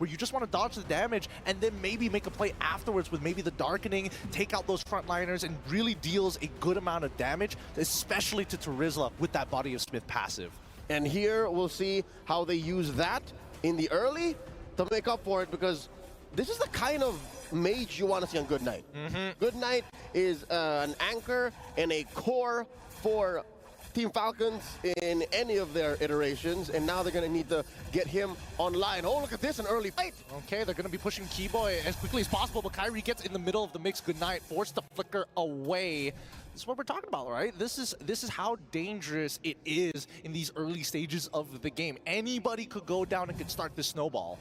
where you just want to dodge the damage and then maybe make a play afterwards with maybe the darkening, take out those frontliners, and really deals a good amount of damage, especially to Terizla with that Body of Smith passive. And here we'll see how they use that in the early to make up for it, because this is the kind of mage you want to see on Good Knight. Good Knight is an anchor and a core for Team Falcons in any of their iterations, and now they're going to need to get him online. Oh, look at this, an early fight. Okay, they're going to be pushing Keyboy as quickly as possible, but Kairi gets in the middle of the mix. Good Knight forced to flicker away. This is what we're talking about, right? This is how dangerous it is in these early stages of the game. Anybody could go down and could start this snowball.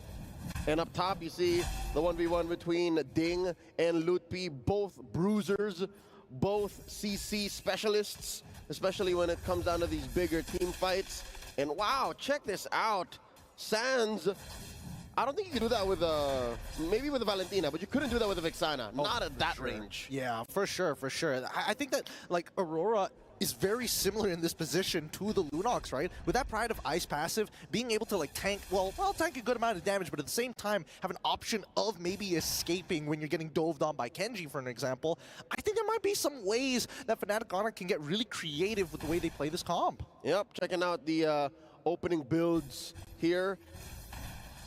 And up top, you see the 1v1 between Ding and Lutpi, both bruisers, both CC specialists, especially when it comes down to these bigger team fights. And wow, check this out. Sans, I don't think you can do that with, maybe with Valentina, but you couldn't do that with a Vixana, not at that range. Yeah, for sure, for sure. I think that, like, Aurora is very similar in this position to the Lunox, right? With that Pride of Ice passive, being able to like tank, well, tank a good amount of damage, but at the same time have an option of maybe escaping when you're getting doved on by Kenji, for an example. I think there might be some ways that Fnatic ONIC can get really creative with the way they play this comp. Yep, checking out the opening builds here.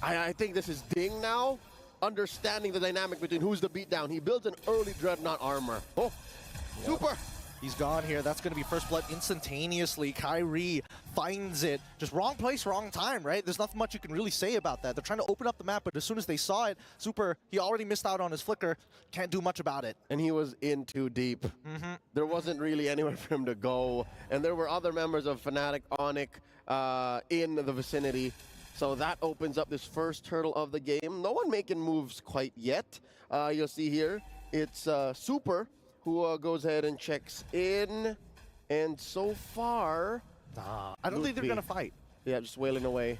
I think this is Ding now, understanding the dynamic between who's the beatdown. He builds an early Dreadnought armor. Oh, yep. Super! He's gone here. That's going to be first blood instantaneously. Kairi finds it. Just wrong place, wrong time, right? There's nothing much you can really say about that. They're trying to open up the map, but as soon as they saw it, Super, he already missed out on his flicker. Can't do much about it. And he was in too deep. There wasn't really anywhere for him to go. And there were other members of Fnatic ONIC in the vicinity. So that opens up this first hurdle of the game. No one making moves quite yet. You'll see here, it's Super, who goes ahead and checks in, and so far, I don't think they're gonna fight. Yeah, just wailing away.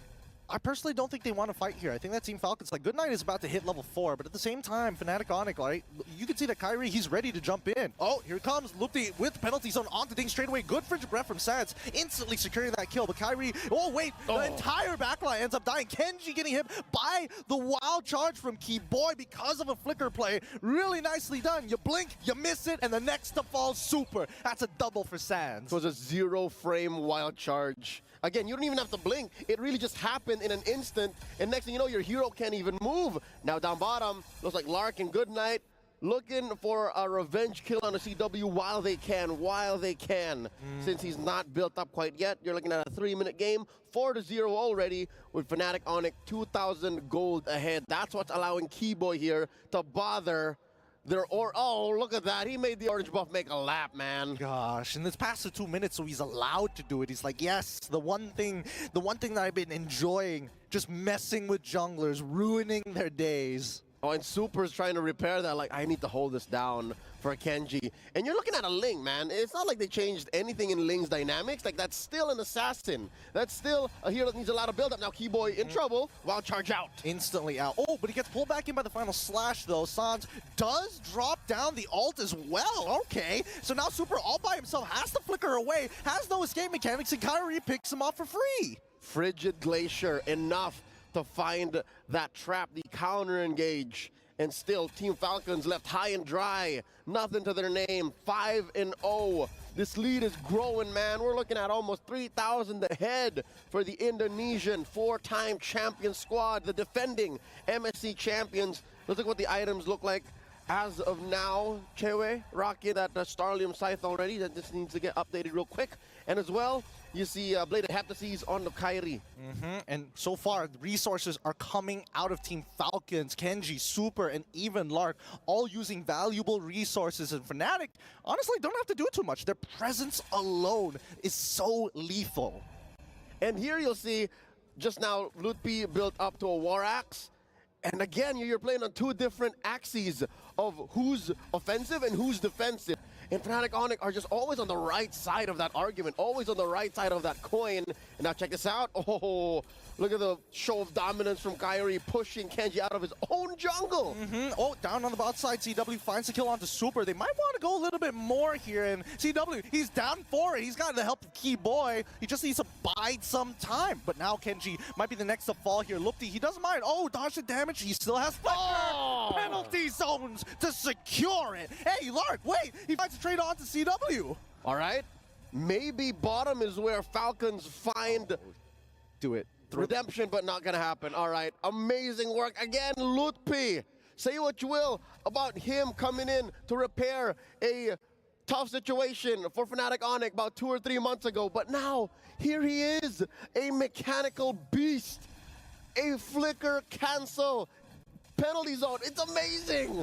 I personally don't think they want to fight here. I think that Team Falcons, like, Good Knight is about to hit level 4, but at the same time, Fnatic ONIC, right? You can see that Kairi, he's ready to jump in. Oh, here it comes. Lupti with penalty zone onto Ding straight away. Good frigid breath from Sans, instantly securing that kill. But Kairi, oh wait, the entire backline ends up dying. Kenji getting hit by the wild charge from Keyboy because of a flicker play. Really nicely done. You blink, you miss it, and the next to fall, Super. That's a double for Sans. It was a 0-frame wild charge. Again, you don't even have to blink. It really just happened in an instant, and next thing you know, your hero can't even move. Now down bottom, looks like Lark and Good Knight looking for a revenge kill on a CW while they can, since he's not built up quite yet. You're looking at a 3-minute game, 4-0 already, with Fnatic ONIC 2,000 gold ahead. That's what's allowing Keyboy here to bother their oh, look at that. He made the orange buff make a lap, man. Gosh, and it's past the 2 minutes, so he's allowed to do it. He's like, yes, the one thing that I've been enjoying, just messing with junglers, ruining their days. Oh, and Super's trying to repair that, like, I need to hold this down for Kenji. And you're looking at a Ling, man. It's not like they changed anything in Ling's dynamics. Like, that's still an assassin. That's still a hero that needs a lot of build-up. Now, Keyboy in trouble, wild charge out. Instantly out. Oh, but he gets pulled back in by the final slash, though. Sans does drop down the ult as well. Okay, so now Super all by himself has to flicker away, has no escape mechanics, and Kairi picks him off for free. Frigid Glacier, enough to find that trap, the counter engage, and still Team Falcons left high and dry, nothing to their name, 5-0. This lead is growing, man. We're looking at almost 3,000 ahead for the Indonesian 4-time champion squad, the defending MSC champions. Let's look what the items look like as of now. Chewe rocking that Starlium Scythe already. That just needs to get updated real quick. And as well, you see Bladed Heptases on the Kairi. And so far, the resources are coming out of Team Falcons, Kenji, Super, and even Lark, all using valuable resources. And Fnatic, honestly, don't have to do too much. Their presence alone is so lethal. And here you'll see, just now, Lutpi built up to a War Axe. And again, you're playing on two different axes of who's offensive and who's defensive. And Fnatic ONIC are just always on the right side of that argument, always on the right side of that coin. And now check this out. Oh, look at the show of dominance from Kyrie pushing Kenji out of his own jungle. Oh, down on the bot side, CW finds the kill onto Super. They might want to go a little bit more here. And CW, he's down for it. He's got the help of Key Boy. He just needs to bide some time. But now Kenji might be the next to fall here. Lupti, he doesn't mind. Oh, dodge the damage. He still has Flicker. Oh. Penalty zones to secure it. Hey, Lark, wait. He finds a trade on to CW. All right. Maybe bottom is where Falcons find Do it. redemption, but not gonna happen. All right, amazing work again, Lutpi. Say what you will about him coming in to repair a tough situation for Fnatic ONIC about 2 or 3 months ago, but now here he is, a mechanical beast, a flicker cancel. Penalty zone, it's amazing!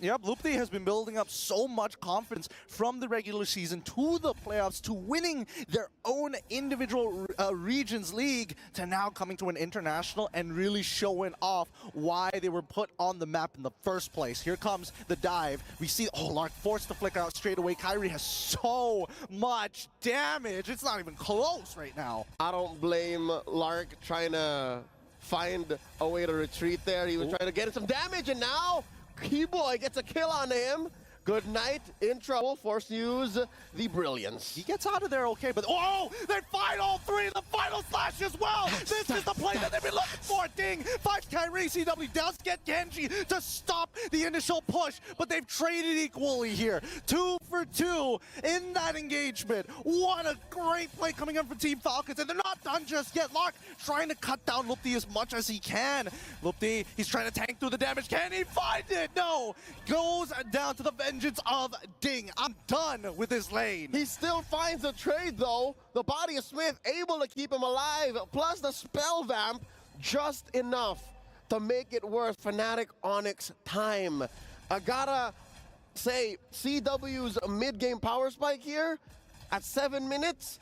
Yep, Lupti has been building up so much confidence from the regular season to the playoffs to winning their own individual regions league to now coming to an international and really showing off why they were put on the map in the first place. Here comes the dive. We see, oh, Lark forced the flicker out straight away. Kyrie has so much damage. It's not even close right now. I don't blame Lark trying to find a way to retreat there. He was trying to get some damage, and now Key-Boy gets a kill on him. Good night, in trouble, forced to use the brilliance. He gets out of there okay, but oh, they find all three in the final slash as well. This is the play that they've been looking for. Ding, finds Kyrie. CW does get Genji to stop the initial push, but they've traded equally here. 2 for 2 in that engagement. What a great play coming in from Team Falcons, and they're not done just yet. Lark trying to cut down Lupti as much as he can. Lupti, he's trying to tank through the damage. Can he find it? No. Goes down to the vengeance of Ding. I'm done with this lane. He still finds a trade, though. The body of Smith able to keep him alive, plus the spell vamp, just enough to make it worth Fnatic ONIC's time. I gotta say, CW's mid-game power spike here at 7 minutes,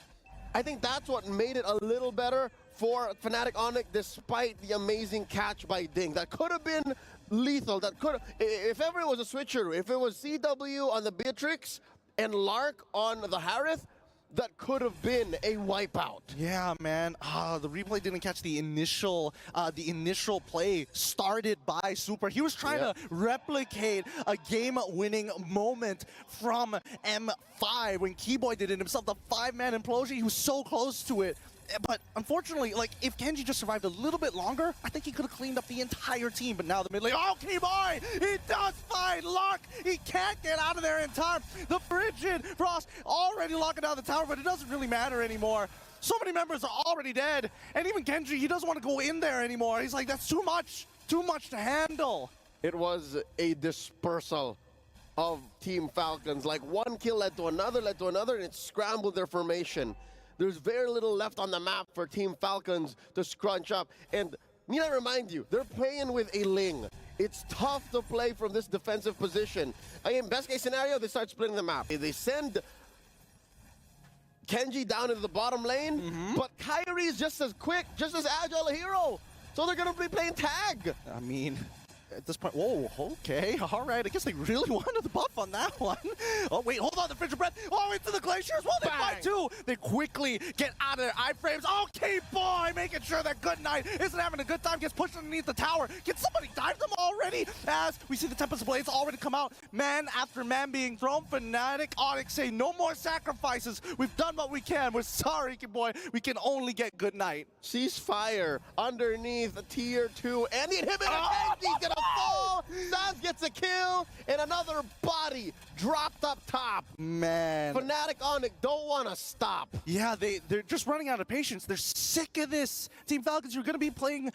I think that's what made it a little better for Fnatic ONIC, despite the amazing catch by Ding. That could have been lethal. That could, if ever it was a switcher, if it was CW on the Beatrix and Lark on the Harith, that could have been a wipeout. Yeah, man. The replay didn't catch the initial play started by Super. He was trying to replicate a game-winning moment from M5 when Keyboy did it himself. The 5-man implosion, he was so close to it. But unfortunately, like, if Kenji just survived a little bit longer, I think he could have cleaned up the entire team. But now the mid lane, oh, Keyboy! He does find Lark! He can't get out of there in time. The Frigid Frost already locking down the tower, but it doesn't really matter anymore. So many members are already dead. And even Kenji, he doesn't want to go in there anymore. He's like, that's too much to handle. It was a dispersal of Team Falcons. Like, one kill led to another, and it scrambled their formation. There's very little left on the map for Team Falcons to scrunch up. And need I remind you, they're playing with a Ling. It's tough to play from this defensive position. In best case scenario, they start splitting the map. They send Kenji down into the bottom lane, but Kyrie is just as quick, just as agile a hero. So they're going to be playing tag. I mean, at this point, whoa, okay, all right. I guess they really wanted the buff on that one. Oh, wait, hold on, the Frigid Breath. Oh, into the Glaciers. Well, they fight too. They quickly get out of their iframes. Oh, K-Boy making sure that Good Night isn't having a good time. Gets pushed underneath the tower. Can somebody dive them already? As we see the Tempest Blades already come out. Man after man being thrown. Fnatic ONIC say no more sacrifices. We've done what we can. We're sorry, K-Boy. We can only get Good Night. Ceasefire underneath tier 2. And the inhibitor He's gonna fall. Sans gets a kill, and another body dropped up top. Man. Fnatic ONIC don't want to stop. Yeah, they're just running out of patience. They're sick of this. Team Falcons, you're going to be playing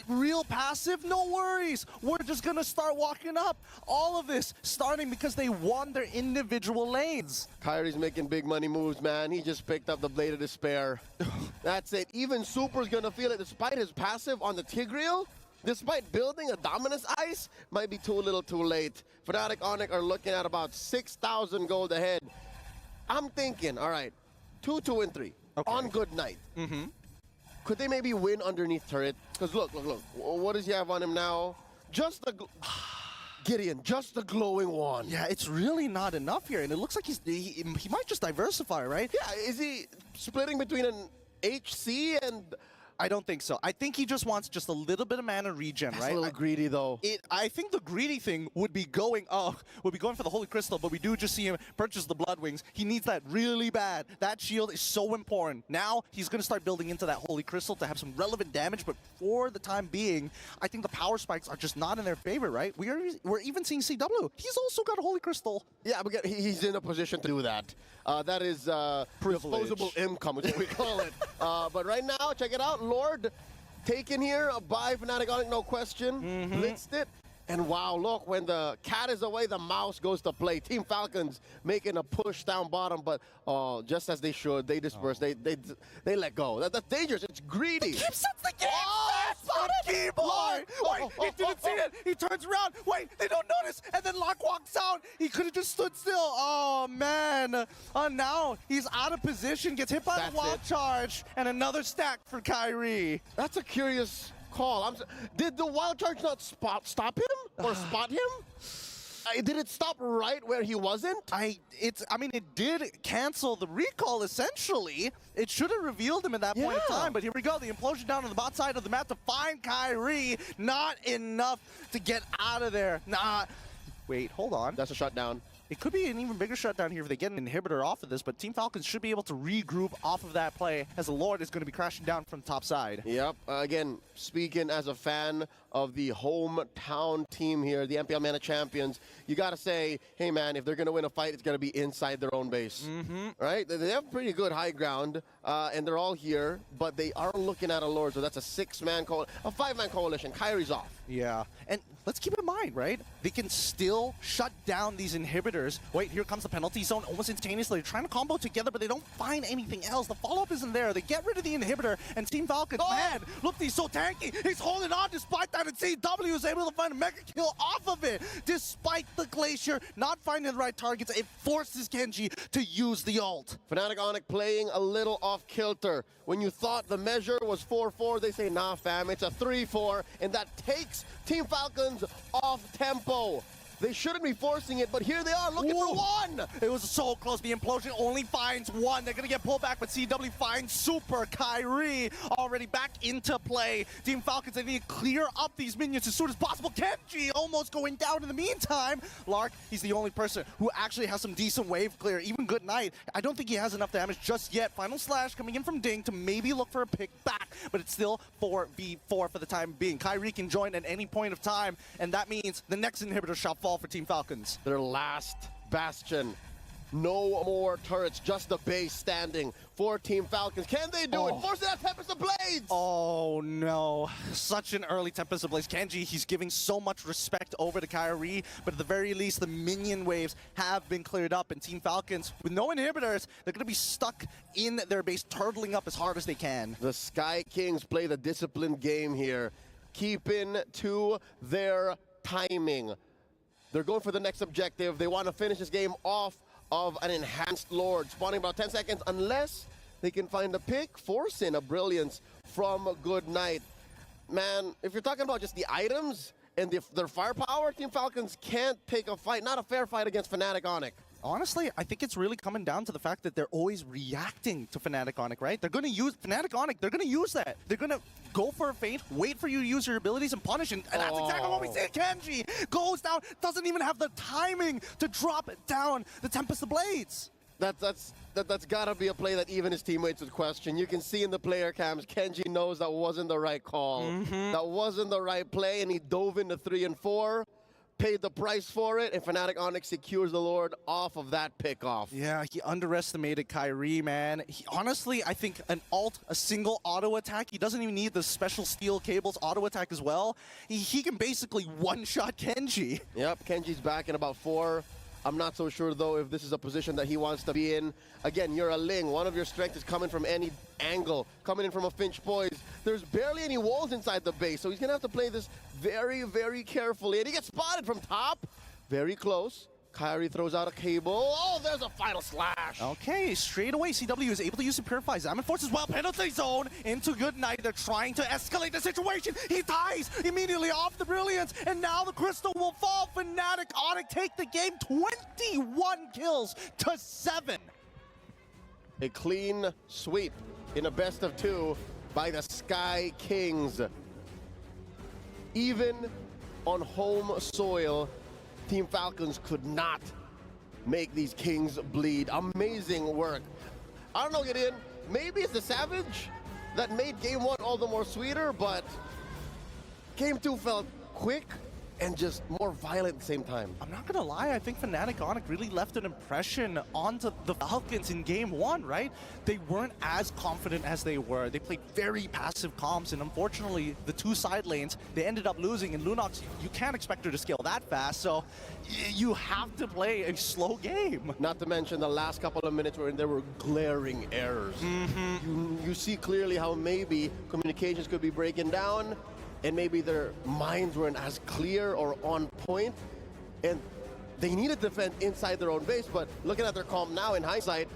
real passive? No worries. We're just going to start walking up. All of this starting because they won their individual lanes. Kyrie's making big money moves, man. He just picked up the Blade of Despair. That's it. Even Super's going to feel it despite his passive on the Tigreal. Despite building a Dominus Ice, might be too little too late. Fnatic ONIC are looking at about 6,000 gold ahead. I'm thinking, all right, 2, 2, and 3 on Good Night. Could they maybe win underneath turret? Because look. What does he have on him now? Just the... Gideon, just the glowing one. Yeah, it's really not enough here, and it looks like he might just diversify, right? Yeah, is he splitting between an HC and... I don't think so. I think he just wants just a little bit of mana regen, That's right? a little greedy, though. I think the greedy thing would be going for the Holy Crystal, but we do just see him purchase the Blood Wings. He needs that really bad. That shield is so important. Now he's going to start building into that Holy Crystal to have some relevant damage, but for the time being, I think the power spikes are just not in their favor, right? We're even seeing CW. He's also got a Holy Crystal. Yeah, but he's in a position to do that. That is disposable income, is what we call it. But right now, check it out. Lord taken here by Fnatic ONIC, no question. Blitzed it. And wow, look, when the cat is away, the mouse goes to play. Team Falcons making a push down bottom, but just as they should, they disperse. They let go. That's dangerous. It's greedy. Keep sets the game. On keyboard. Wait, he didn't see it. He turns around. Wait, they don't notice. And then Locke walks out. He could have just stood still. Oh, man. Now he's out of position, gets hit by the wild charge, and another stack for Kyrie. That's a curious call. Did the wild charge not stop him or spot him? Did it stop right where he wasn't? I mean, it did cancel the recall, essentially. It should have revealed him at that point in time, but here we go. The implosion down on the bot side of the map to find Kyrie. Not enough to get out of there. Wait, hold on. That's a shutdown. It could be an even bigger shutdown here if they get an inhibitor off of this, but Team Falcons should be able to regroup off of that play as the Lord is going to be crashing down from the top side. Yep. Again, speaking as a fan of the hometown team here, the MPL Mana Champions, you got to say, hey, man, if they're going to win a fight, it's going to be inside their own base. Right? They have pretty good high ground, and they're all here, but they are looking at a Lord, so that's a 6-man a 5-man coalition. Kyrie's off. Yeah, and let's keep in mind, right? They can still shut down these inhibitors. Wait, here comes the penalty zone almost instantaneously. They're trying to combo together, but they don't find anything else. The follow-up isn't there. They get rid of the inhibitor, and Team Falcons, man, look, he's so tanky. He's holding on despite that, and CW is able to find a mega kill off of it. Despite the Glacier not finding the right targets, it forces Kenji to use the ult. Fnatic ONIC playing a little off-kilter. When you thought the measure was 4-4, they say, nah, fam, it's a 3-4, and that takes Team Falcons off tempo. They shouldn't be forcing it, but here they are looking for one. It was so close. The implosion only finds one. They're going to get pulled back, but CW finds Super. Kyrie already back into play. Team Falcons, they need to clear up these minions as soon as possible. Kenji almost going down in the meantime. Lark, he's the only person who actually has some decent wave clear. Even Good Night, I don't think he has enough damage just yet. Final Slash coming in from Ding to maybe look for a pick back, but it's still 4v4 for the time being. Kyrie can join at any point of time, and that means the next inhibitor shall fall for Team Falcons. Their last bastion. No more turrets, just the base standing for Team Falcons. Can they do it? Force that Tempest of Blades! Oh no, such an early Tempest of Blades. Kenji, he's giving so much respect over to Kyrie, but at the very least, the minion waves have been cleared up, and Team Falcons, with no inhibitors, they're going to be stuck in their base, turtling up as hard as they can. The Sky Kings play the disciplined game here, keeping to their timing. They're going for the next objective. They want to finish this game off of an enhanced Lord, spawning about 10 seconds, unless they can find a pick, force in a brilliance from Good Night. Man, if you're talking about just the items and their firepower, Team Falcons can't take a fight, not a fair fight against Fnatic ONIC. Honestly, I think it's really coming down to the fact that they're always reacting to Fnatic ONIC, right? They're going to use Fnatic ONIC. They're going to use that. They're going to go for a feint, wait for you to use your abilities and punish. And that's exactly what we see. Kenji goes down, doesn't even have the timing to drop down the Tempest of Blades. That's got to be a play that even his teammates would question. You can see in the player cams, Kenji knows that wasn't the right call. That wasn't the right play, and he dove into 3 and 4. Paid the price for it, and Fnatic ONIC secures the Lord off of that pickoff. Yeah, he underestimated Kyrie, man. Honestly, I think a single auto attack, he doesn't even need the special steel cables auto attack as well. He can basically one-shot Kenji. Yep, Kenji's back in about 4. I'm not so sure, though, if this is a position that he wants to be in. Again, you're a Ling. One of your strengths is coming from any angle, coming in from a Finch Poise. There's barely any walls inside the base, so he's going to have to play this very, very carefully. And he gets spotted from top. Very close. Kyrie throws out a cable. Oh, there's a final slash. Okay, straight away, CW is able to use the Purify. Zaman forces well, penalty zone into Goodnight. They're trying to escalate the situation. He dies immediately off the Brilliance, and now the Crystal will fall. Fnatic ONIC take the game 21 kills to 7. A clean sweep in a best of 2 by the Sky Kings. Even on home soil, Team Falcons could not make these Kings bleed. Amazing work. I don't know, Gideon, maybe it's the Savage that made game 1 all the more sweeter, but game 2 felt quick and just more violent at the same time. I'm not gonna lie, I think Fnatic ONIC really left an impression onto the Falcons in game 1, right? They weren't as confident as they were. They played very passive comps, and unfortunately, the 2 side lanes, they ended up losing. And Lunox, you can't expect her to scale that fast, so you have to play a slow game. Not to mention the last couple of minutes where there were glaring errors. You see clearly how maybe communications could be breaking down, and maybe their minds weren't as clear or on point, and they needed to defend inside their own base, but looking at their comp now in hindsight,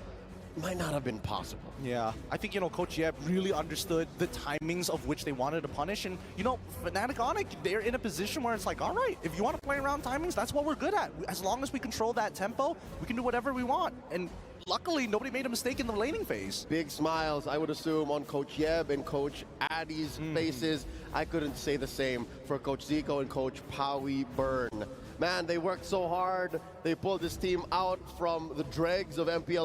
might not have been possible. Yeah, I think, Coach Yeb really understood the timings of which they wanted to punish, and, Fnatic ONIC, they're in a position where it's like, all right, if you want to play around timings, that's what we're good at. As long as we control that tempo, we can do whatever we want, and luckily, nobody made a mistake in the laning phase. Big smiles, I would assume, on Coach Yeb and Coach Addy's faces. I couldn't say the same for Coach Zico and Coach Powie Byrne. Man, they worked so hard. They pulled this team out from the dregs of MPL